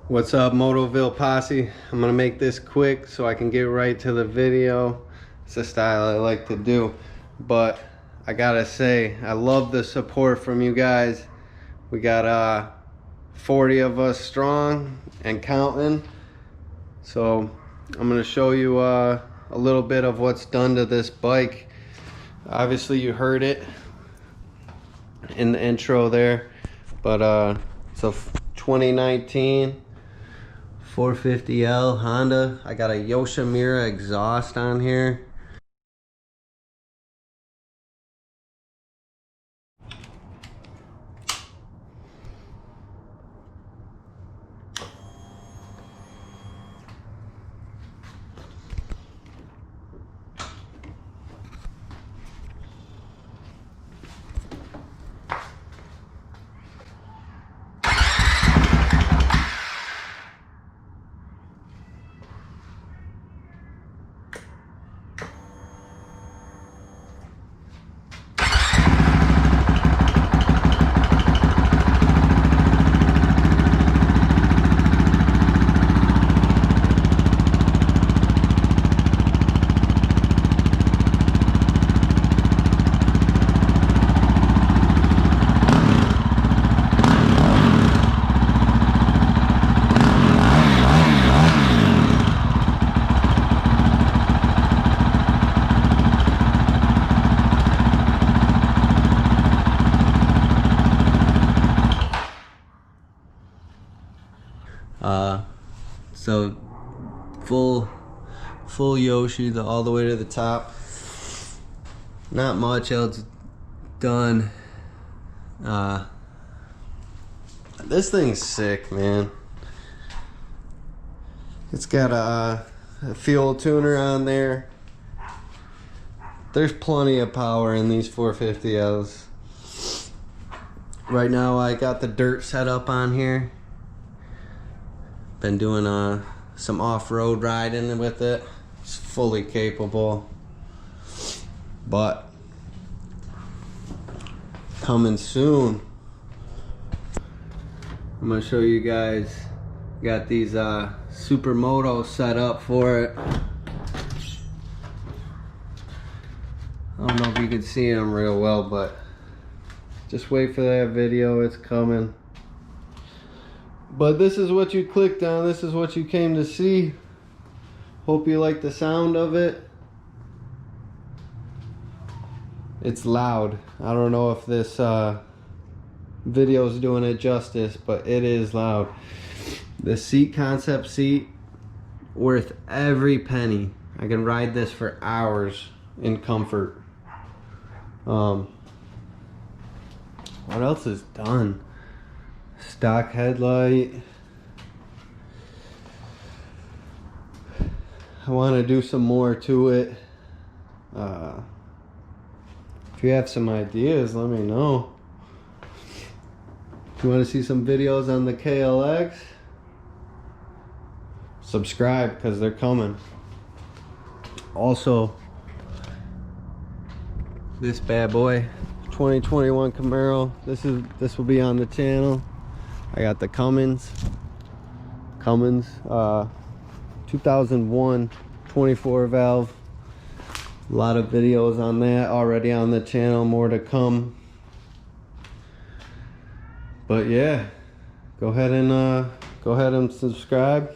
What's up, Motoville Posse? I'm gonna make this quick so I can get right to the video. It's a style I like to do, but I gotta say I love the support from you guys. We got 40 of us strong and counting, so I'm gonna show you a little bit of what's done to this bike. Obviously you heard it in the intro there, but so 2019 450L Honda. I got a YOSHIMURA exhaust on here. So full Yoshi all the way to the top. Not much else done. This thing's sick, man. It's got a fuel tuner on there. There's plenty of power in these 450Ls. Right now I got the dirt set up on here. Been doing some off-road riding with it. It's fully capable, but coming soon. I'm gonna show you guys. Got these supermotos set up for it. I don't know if you can see them real well, but just wait for that video. It's coming. But this is what you clicked on. This is what you came to see. Hope you like the sound of it. It's loud. I don't know if this video is doing it justice, but it is loud. The seat, concept seat, worth every penny. I can ride this for hours in comfort. What else is done? Stock headlight. I want to do some more to it. If you have some ideas, let me know. If you want to see some videos on the KLX, subscribe because they're coming. Also, this bad boy, 2021 Camaro. This will be on the channel. I got the Cummins 2001 24 valve. A lot of videos on that already on the channel, more to come. But yeah, go ahead and subscribe.